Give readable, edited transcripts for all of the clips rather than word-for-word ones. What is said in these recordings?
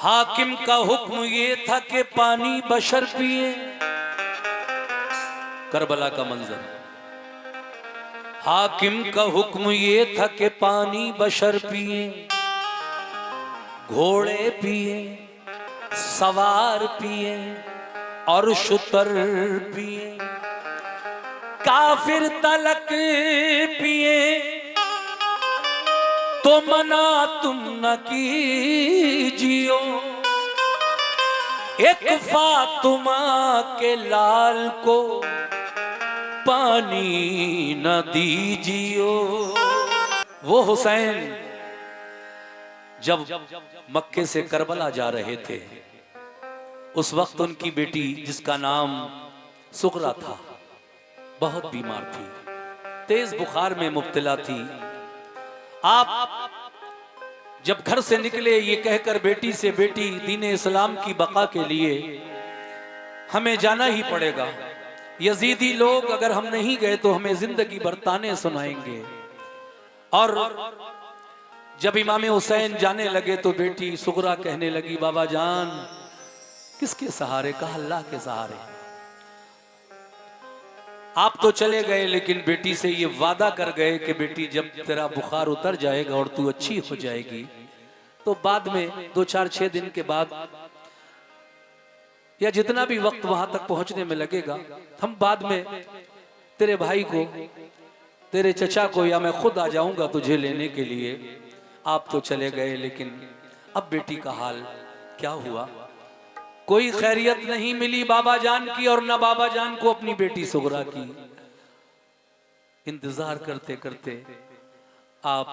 हाकिम का हुक्म ये था कि पानी बशर पिए। करबला का मंजर। हाकिम का हुक्म ये था कि पानी बशर पिए, घोड़े पिए, सवार पिए और शुतर पिए, काफिर तलक पिए तो मना तुम न कीजियो। एक फातिमा के लाल को पानी न दीजियो। वो हुसैन जब मक्के से करबला जा रहे थे, उस वक्त उनकी बेटी जिसका नाम सुगरा था बहुत बीमार थी, तेज बुखार में मुब्तला थी। आप जब घर से निकले ये कहकर बेटी से, बेटी दीन इस्लाम की बका के लिए हमें जाना ही पड़ेगा, यजीदी लोग अगर हम नहीं गए तो हमें जिंदगी भर ताने सुनाएंगे। और जब इमाम हुसैन जाने लगे तो बेटी सुगरा कहने लगी, बाबा जान किसके सहारे? कहा अल्लाह के सहारे। आप तो चले गए लेकिन बेटी से ये वादा कर गए कि बेटी जब तेरा बुखार उतर जाएगा और तू अच्छी हो जाएगी तो बाद में 2-4-6 दिन के बाद या जितना भी वक्त वहां तक पहुंचने में लगेगा, हम बाद में तेरे भाई को, तेरे चचा को या मैं खुद आ जाऊंगा तुझे लेने के लिए। आप तो चले गए लेकिन अब बेटी का हाल क्या हुआ? कोई खैरियत नहीं मिली बाबा जान की और न बाबा जान को अपनी बेटी सुगरा की। इंतजार करते करते आप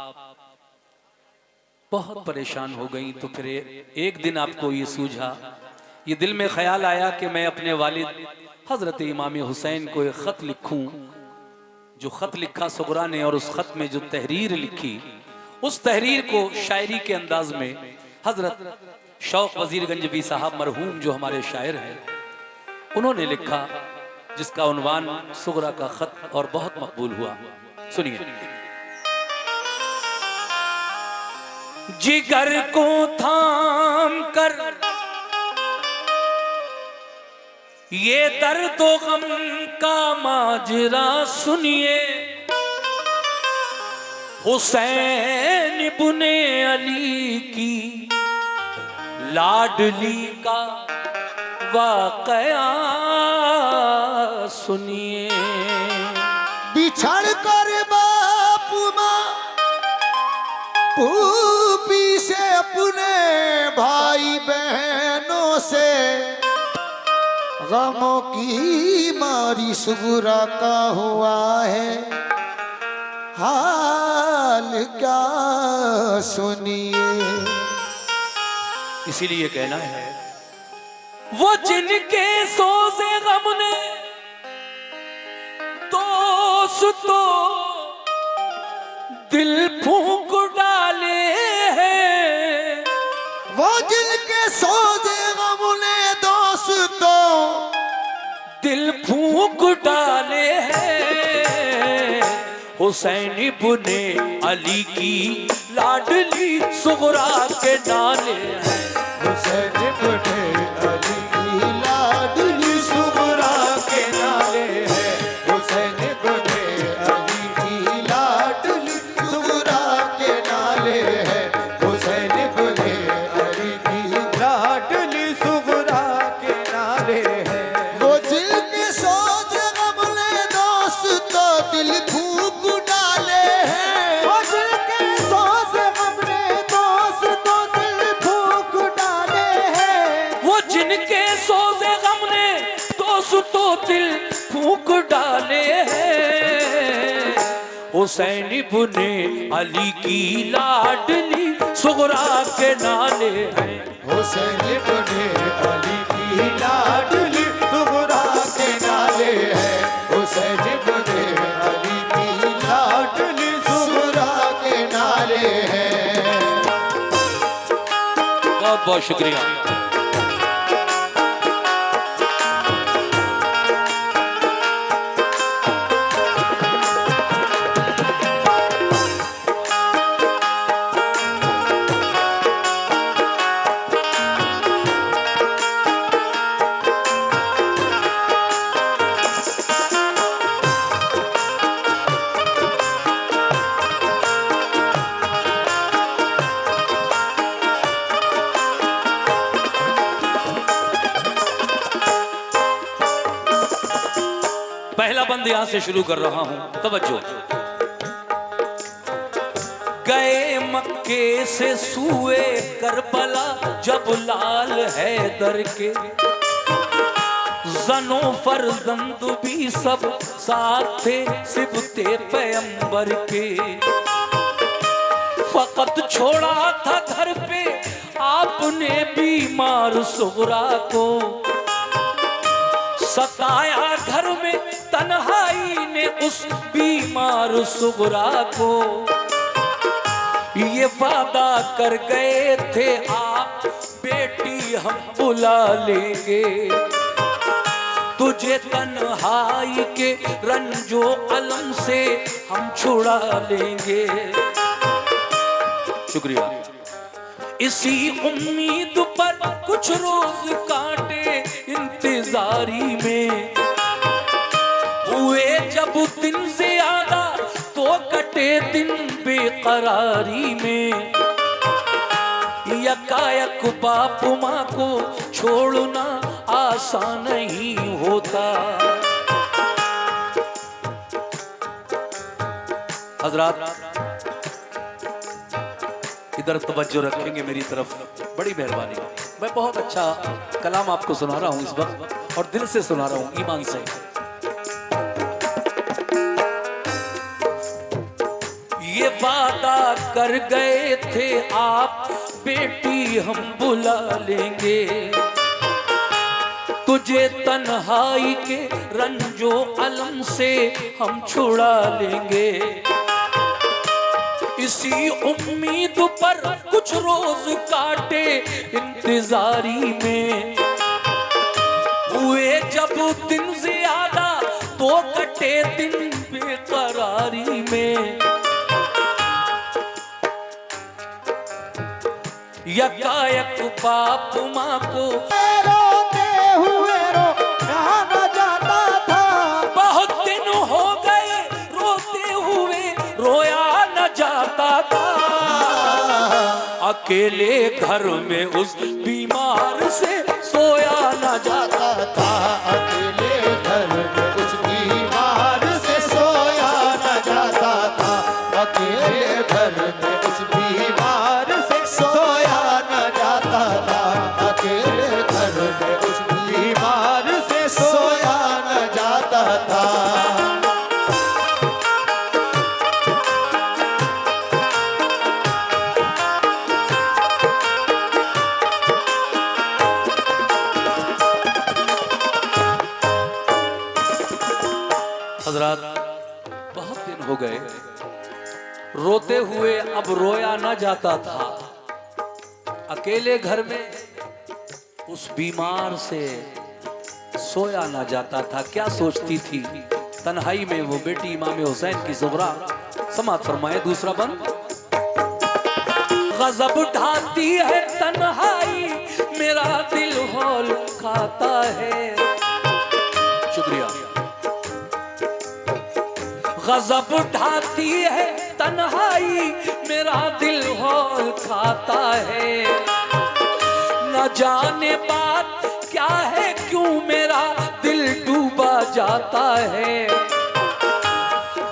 बहुत परेशान हो गई। तो फिर एक दिन आपको ये सूझा, ये दिल में ख्याल आया कि मैं अपने वालिद हजरत इमाम हुसैन को एक खत लिखूं। जो खत लिखा सुगरा ने और उस खत में जो तहरीर लिखी, उस तहरीर को शायरी के अंदाज में हजरत शौक वजीर गंजवी साहब मरहूम जो हमारे शायर हैं, उन्होंने लिखा, जिसका उन्वान सुगरा का खत, और बहुत मकबूल हुआ। सुनिए। जिगर को थाम कर ये दर्द व गम का माजरा सुनिए, हुसैन इब्ने अली की लाडली का वाकया सुनिए। बिछड़ कर बाप माँ फूफी से, अपने भाई बहनों से, गमों की मारी सुगरा का हुआ है हाल क्या सुनिए। इसीलिए कहना है, वो जिनके सोज़े गम ने दोस्तों दिल फूंक डाले हैं, वो जिनके सोज़े गम ने दोस्तों दिल फूंक डाले हैं। हुसैन इब्ने अली की लाडली सुगरा के नाले हैं। हुसैन इब्ने अली की लाडली सुगरा के नाले हैं। हुसैन इब्ने अली की लाडली सुगरा के नाले हैं। हुसैन इब्ने अली की लाडली सुगरा के नाले हैं। वो दिल के सोच गम ने दोस्तों दिल फूंक डाले हैं। वो दिल के सोच गम ने दोस्तों दिल फूंक डाले हैं। वो जिनके सोज़े गम ने दोस्तों दिल फूंक डाले हैं। हुसैन इब्ने अली की लाडली सुगरा के नाले हैं। हुसैन इब्ने अली की लाडली सुगरा के नाले हैं। हुसैन इब्ने अली की लाडली सुगरा के नाले हैं। बहुत बहुत शुक्रिया। पहला बंद यहां से शुरू कर रहा हूं, तवज्जो। गए मक्के से सूए करबला जब लाल हैदर के, जनो फर्जंद भी सब साथ थे सिबते पैगंबर के। फकत छोड़ा था घर पे आपने बीमार सुगरा को, सताया घर में तन्हाई ने उस बीमार सुगरा को। ये वादा कर गए थे आप बेटी हम बुला लेंगे, तुझे तन्हाई के रंजो अलम से हम छुड़ा लेंगे। शुक्रिया। इसी उम्मीद पर कुछ रोज काटे इंतजारी में, हुए जब दिन ज्यादा तो कटे दिन बेकरारी में। यकायक बाप माँ को छोड़ना आसान नहीं होता। हजरात इधर तवज्जो रखेंगे मेरी तरफ, बड़ी मेहरबानी। मैं बहुत अच्छा कलाम आपको सुना रहा हूं इस वक्त, और दिल से सुना रहा हूं, ईमान से। ये वादा कर गए थे आप बेटी हम बुला लेंगे, तुझे तन्हाई के रंजो अलम से हम छुड़ा लेंगे। इसी उम्मीद पर कुछ रोज काटे इंतजारी में, हुए जब दिन ज्यादा तो कटे दिन बेकरारी में। यकायक बाप माँ को रोते हुए रोया जाता था, बहुत दिन हो गए रोते हुए रोया न जाता था। अकेले घर में उस बीमार से सोया न जाता था। अकेले घर में उस बीमार से सोया न जाता था। अकेले घर में उस बीमार से सोया न जाता था। अकेले घर में उस बीमार से सोया न जाता था। हजरात बहुत दिन हो गए रोते हुए अब रोया न जाता था। अकेले घर में उस बीमार से सोया न जाता था। क्या सोचती थी तन्हाई में वो बेटी इमाम हुसैन की ज़ुहरा। समात फरमाए दूसरा बंद। गज़ब ढाती है तन्हाई मेरा दिल हौल खाता है। शुक्रिया। गज़ब ढाती है तन्हाई मेरा दिल हौल खाता है। न जाने बात क्या है क्यों मेरा दिल डूबा जाता है।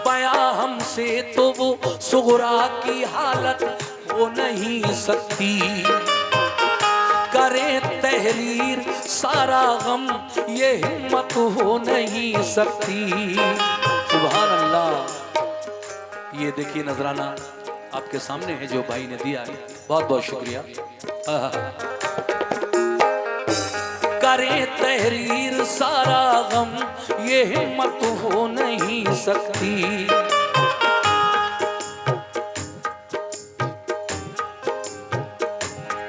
बयां हमसे तो वो सुगरा की हालत हो नहीं सकती। करें तहरीर सारा गम ये हिम्मत हो नहीं सकती। सुभान अल्लाह। ये देखिए नजराना आपके सामने है जो भाई ने दिया है, बहुत बहुत शुक्रिया। करें तहरीर सारा गम ये हिम्मत हो नहीं सकती।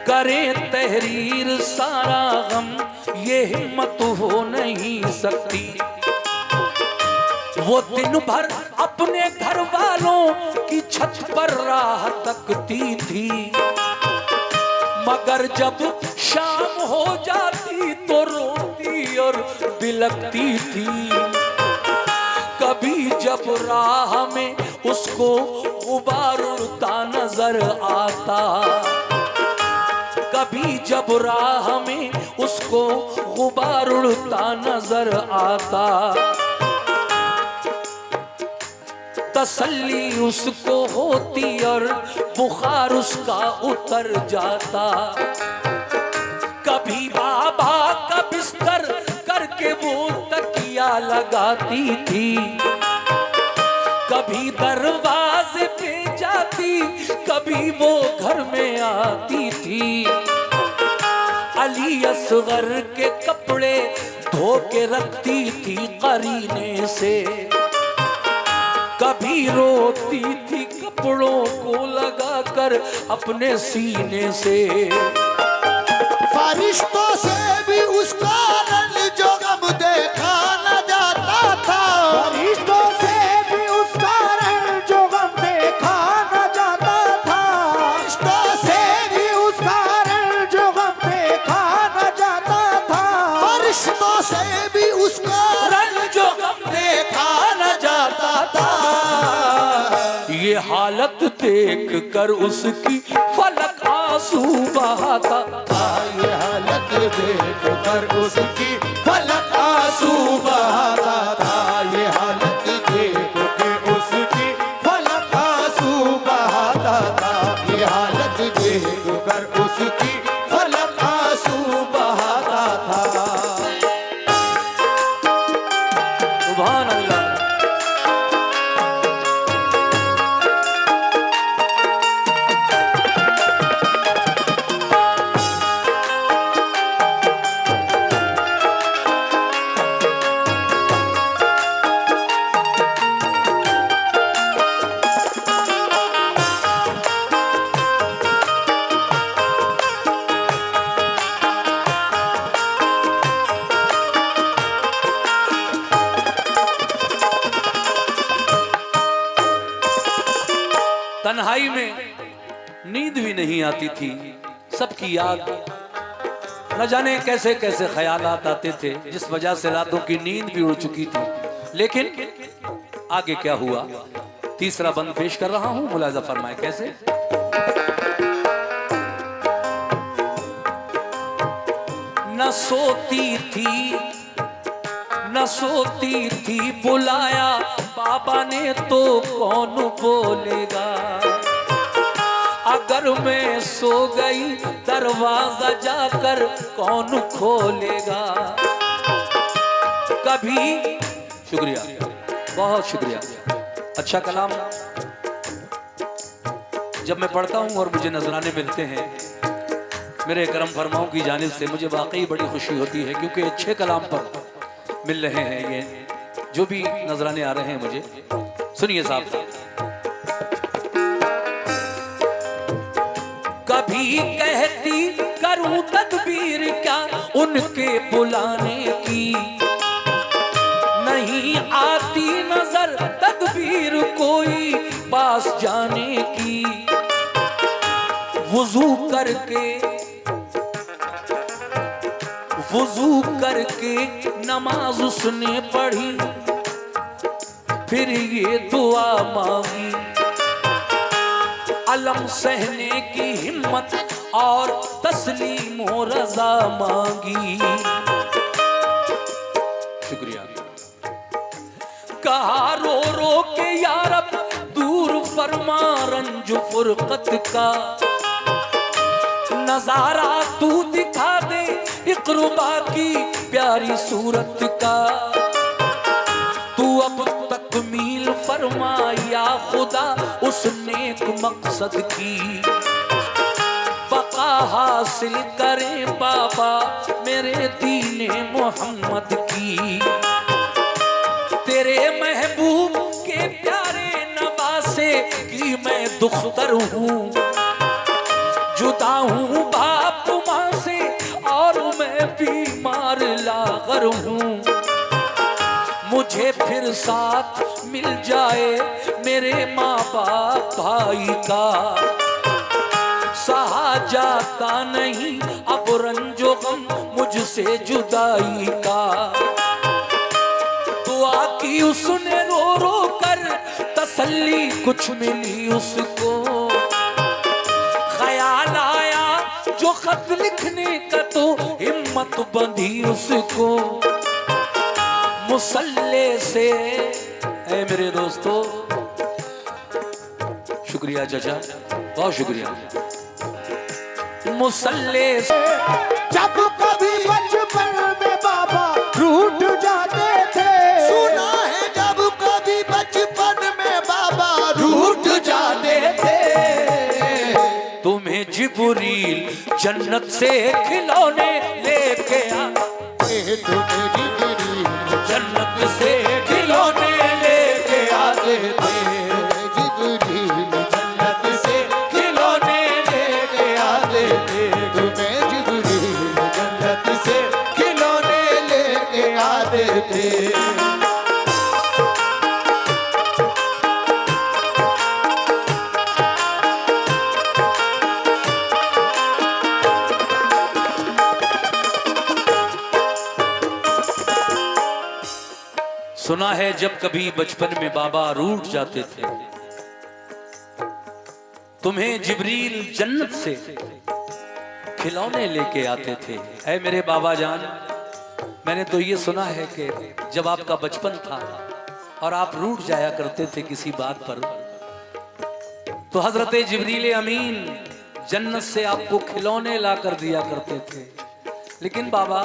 करें तहरीर सारा गम ये हिम्मत हो नहीं सकती। वो दिन भर अपने घर वालों की छत पर राह तकती थी, मगर जब शाम हो जाती तो रोती और बिलखती थी। कभी जब राह में उसको गुबार उड़ता नजर आता, कभी जब राह में उसको गुबार उड़ता नजर आता, तसल्ली उसको होती और बुखार उसका उतर जाता। कभी बाबा का बिस्तर करके वो तकिया लगाती थी, कभी दरवाजे पे जाती, कभी वो घर में आती थी। अली असगर के कपड़े धो के रखती थी करीने से, कभी रोती थी कपड़ों को लगाकर अपने सीने से। फरिश्तों से भी उसका रंग जो गम देखा न जाता था, फरिश्तों से भी उसका रंग जो गम देखा न जाता था, फरिश्तों से भी उसका रंग जो गम देखा न जाता था, फरिश्तों से भी उसका रंग जो गम देखा न जाता था। ये हालत देख कर उसकी फलक आंसू बहाता था। ये हालत देख कर उसकी फलक आंसू बहाता था। ये हालत देख के उसकी फलक आंसू बहाता था। ये हालत देख कर उसकी फलक आंसू बहाता था। सुभान अल्लाह। तन्हाई में नींद भी नहीं आती थी, सबकी याद, न जाने कैसे कैसे ख्यालात आते थे, जिस वजह से रातों की नींद भी उड़ चुकी थी। लेकिन आगे क्या हुआ, तीसरा बंद पेश कर रहा हूं, मुलाजा फरमाए कैसे। न सोती थी, न सोती थी, बुलाया बाबा ने तो कौन बोलेगा। अगर मैं सो गई दरवाजा जाकर कौन खोलेगा। कभी, शुक्रिया, बहुत शुक्रिया, अच्छा कलाम जब मैं पढ़ता हूँ और मुझे नजराने मिलते हैं मेरे करम फरमाओं की जानिब से, मुझे वाकई बड़ी खुशी होती है, क्योंकि अच्छे कलाम पर मिल रहे हैं ये जो भी नजराने आ रहे हैं मुझे। सुनिए साहब। कभी कहती करूं तदबीर क्या उनके बुलाने की, नहीं आती नजर तदबीर कोई पास जाने की। वुजू करके नमाज उसने पढ़ी, फिर ये दुआ मांगी, अलम सहने की हिम्मत और तस्लीम व रजा मांगी। शुक्रिया। कहा रो रो के यारब दूर फरमा रंज फुरकत का, नजारा तू दिखा दे इक़्रुबा की प्यारी सूरत का। तू अब तकमील फरमा या खुदा उस नेक मकसद की, बका हासिल करें बाबा मेरे दीने मोहम्मद की। तेरे महबूब के प्यारे नवासे की मैं दुख्तर हूँ, जुदा हूँ बाप माँ से और मैं बीमार लागर हूँ। मुझे फिर साथ मिल जाए मेरे माँ बाप भाई का, सहा जाता नहीं अब रंजो गम मुझसे जुदाई का। दुआ की उसने रो रो कर तसल्ली कुछ मिली उसको, ख्याल आया जो खत लिखने का तो हिम्मत बंधी उसको। मुसल्ले से, ऐ मेरे दोस्तों, शुक्रिया चाचा, बहुत शुक्रिया। मुसल्ले जब कभी बचपन में बाबा रूठ जाते थे, सुना है जब कभी बचपन में बाबा रूठ जाते थे, तुम्हें जिब्रील जन्नत से खिलौने लेके आ, तुम्हें जिब्रील जन्नत से खिलौने लेके आते थे, जिब्रील जन्नत से खिलौने लेके आते थे, तुम्हें जिब्रील जन्नत से खिलौने लेके आते थे। सुना है जब कभी बचपन में बाबा रूठ जाते थे, तुम्हें जिब्रील जन्नत से खिलौने लेके आते थे। ऐ मेरे बाबा जान, मैंने तो ये सुना है कि जब आपका बचपन था और आप रूठ जाया करते थे किसी बात पर, तो हजरत जिब्रील अमीन जन्नत से आपको खिलौने ला कर दिया करते थे। लेकिन बाबा,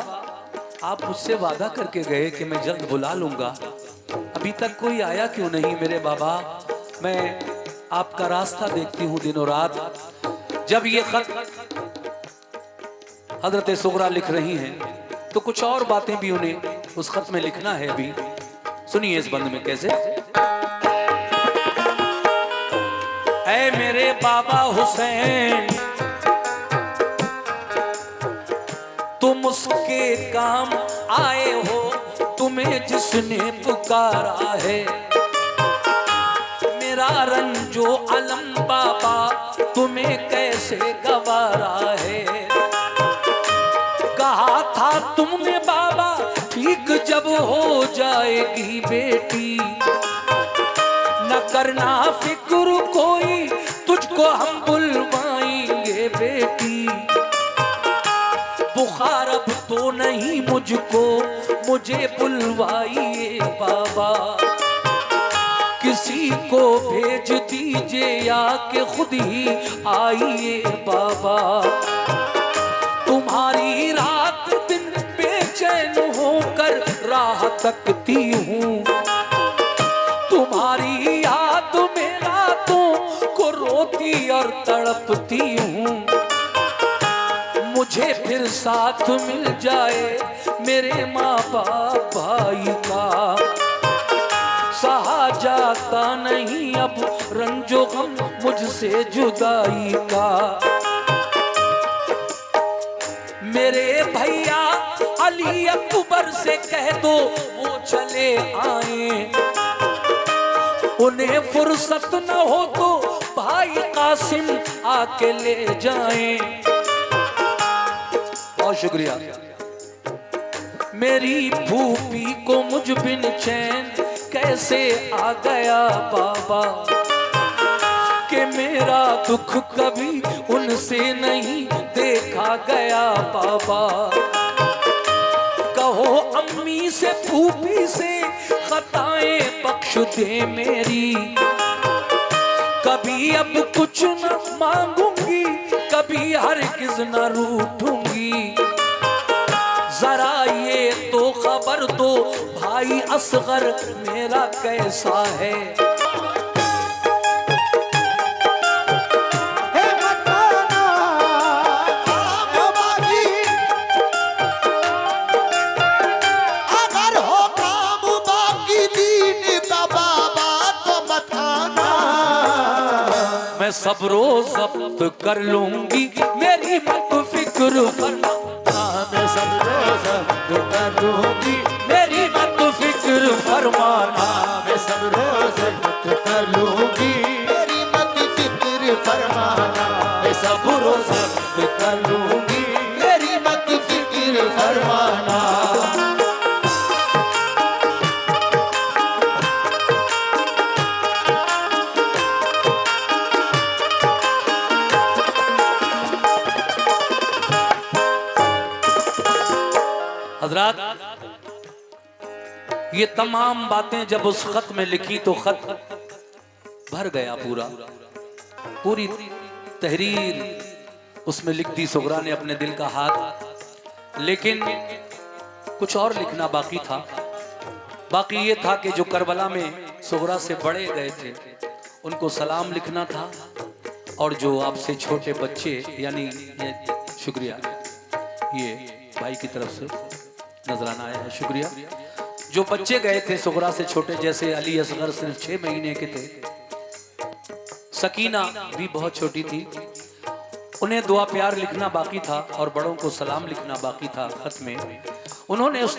आप मुझसे वादा करके गए कि मैं जल्द बुला लूंगा, अभी तक कोई आया क्यों नहीं मेरे बाबा? मैं आपका रास्ता देखती हूँ दिनों रात। जब ये खत हजरत सुगरा लिख रही हैं तो कुछ और बातें भी उन्हें उस खत में लिखना है। अभी सुनिए इस बंद में कैसे। ऐ मेरे बाबा हुसैन, तुम उसके काम आए हो, तुम्हें जिसने पुकारा है। मेरा रंजो अलम बाबा तुम्हें कैसे गवारा है। कहा था तुमने बाबा ठीक जब हो जाएगी बेटी, न करना फिक्र कोई तुझको हम बुलवाएंगे बेटी। बुखार अब तो नहीं मुझको, मुझे बुलवाइए बाबा। किसी को भेज दीजिए या कि खुद ही आइए बाबा। तुम्हारी रात दिन बेचैन होकर राह तकती हूँ, तुम्हारी याद में रातों को रोती और तड़पती हूँ। मुझे फिर साथ मिल जाए मेरे माँ बाप भाई का, सहा जाता नहीं अब रंजो गम मुझसे जुदाई का। मेरे भैया अली अकबर से कह दो वो चले आए, उन्हें फुर्सत न हो तो भाई कासिम आके ले जाएं। बहुत शुक्रिया। मेरी फूफी को मुझ बिन चैन कैसे आ गया बाबा, कि मेरा दुख कभी उनसे नहीं देखा गया बाबा। कहो अम्मी से फूफी से खताएं बख्श दे मेरी, कभी अब कुछ न मांगूंगी, कभी हरगिज न रूठूंगी। जरा ये तो खबर दो भाई असगर मेरा कैसा है। अगर हो काम बाकी दीन का बाबा तो बताना, मैं सब्रो ज़ब्त कर लूंगी, मेरी मत फिक्र फरमाना। मैं सब रोज कर लूंगी, मेरी मत फिक्र फरमाना। मैं सब रोज कर लूंगी, मेरी मत फिक्र फरमाना। मैं सब रोज कर लूंगी, मेरी मत फिक्र फरमाना। हजरात, ये तमाम बातें जब उस खत में लिखी तो खत भर गया पूरा। पूरी तहरीर उसमें लिख दी सुगरा ने अपने दिल का हाथ। लेकिन कुछ और लिखना बाकी था। बाकी ये था कि जो करबला में सुगरा से बड़े गए थे उनको सलाम लिखना था, और जो आपसे छोटे बच्चे, यानी ये शुक्रिया, ये भाई की तरफ से नजराना आया है, शुक्रिया। जो बच्चे गए थे सुगरा से छोटे, जैसे अली असगर सिर्फ 6 महीने के थे, सकीना भी बहुत छोटी थी, उन्हें दुआ प्यार लिखना बाकी था और बड़ों को सलाम लिखना बाकी था खत में। उन्होंने उस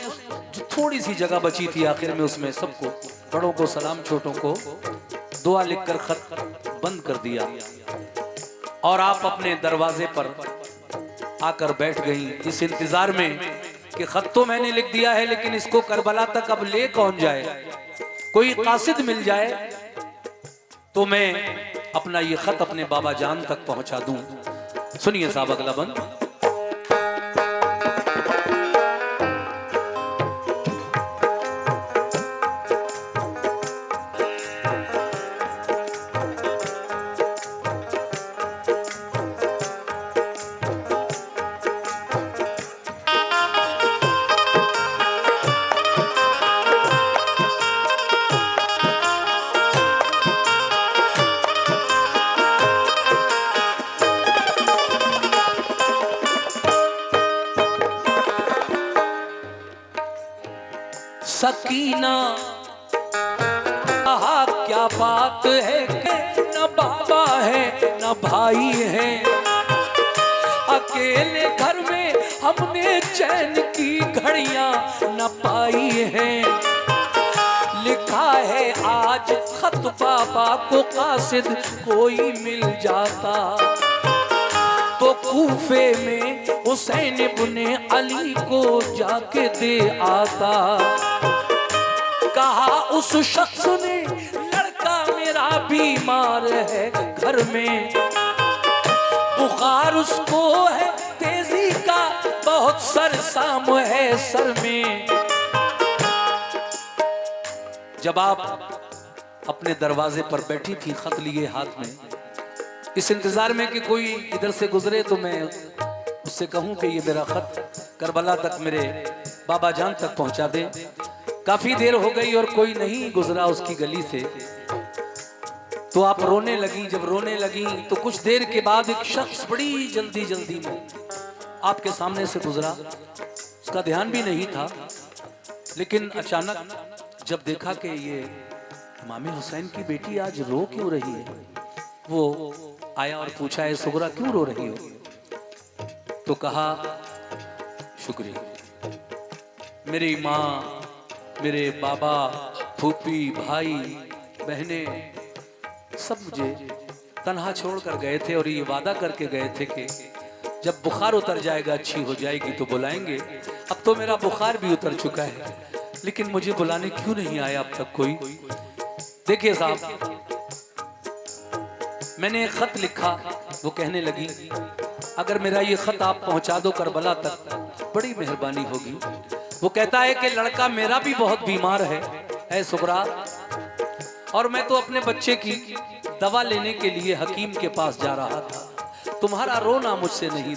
जो थोड़ी सी जगह बची थी आखिर में, उसमें सबको, बड़ों को सलाम, छोटों को दुआ लिखकर खत बंद कर दिया। और आप अपने दरवाजे पर आकर बैठ गई इस इंतजार में कि खत तो मैंने लिख दिया है, लेकिन इसको करबला तक अब ले कौन जाए। कोई कासिद मिल जाए तो मैं अपना ये खत अपने बाबा जान तक पहुंचा दूं। सुनिए साहब अगला बंद। सकीना कहा क्या बात है कि न बाबा है न भाई है, अकेले घर में हमने चैन की घड़ियां न पाई है। लिखा है आज खत बाबा को कासिद कोई मिल जाता, तो कूफे में हुसैन इब्ने अली को जाके दे आता। कहा उस शख्स ने लड़का मेरा बीमार है घर में, बुखार उसको है तेजी का बहुत सरसाम है सर में। जब आप अपने दरवाजे पर बैठी थी खत लिए हाथ में, इस इंतजार में कि कोई इधर से गुजरे तो मैं उससे कहूं कि ये मेरा खत करबला तक मेरे बाबा जान तक पहुंचा दे। काफी देर हो गई और कोई नहीं गुजरा उसकी गली से, तो आप रोने लगी। जब रोने लगी तो कुछ देर के बाद एक शख्स बड़ी जल्दी जल्दी में आपके सामने से गुजरा। उसका ध्यान भी नहीं था, लेकिन अचानक जब देखा कि ये इमाम हुसैन की बेटी आज रो क्यों रही है, वो आया और पूछा है सुगरा क्यों रो रही हो? तो कहा शुक्रिया, मेरी माँ, मेरे बाबा, फूफी, भाई, बहने सब मुझे तन्हा छोड़कर गए थे और ये वादा करके गए थे कि जब बुखार उतर जाएगा, अच्छी हो जाएगी तो बुलाएंगे। अब तो मेरा बुखार भी उतर चुका है, लेकिन मुझे बुलाने क्यों नहीं आया अब तक कोई? देखिए साहब, मैंने एक खत लिखा। वो कहने लगी अगर मेरा ये खत आप पहुंचा दो करबला तक बड़ी मेहरबानी होगी। वो कहता है कि लड़का मेरा भी बहुत बीमार है ऐ सुगरा, और मैं तो अपने बच्चे की दवा लेने के लिए हकीम के पास जा रहा था। तुम्हारा रोना मुझसे नहीं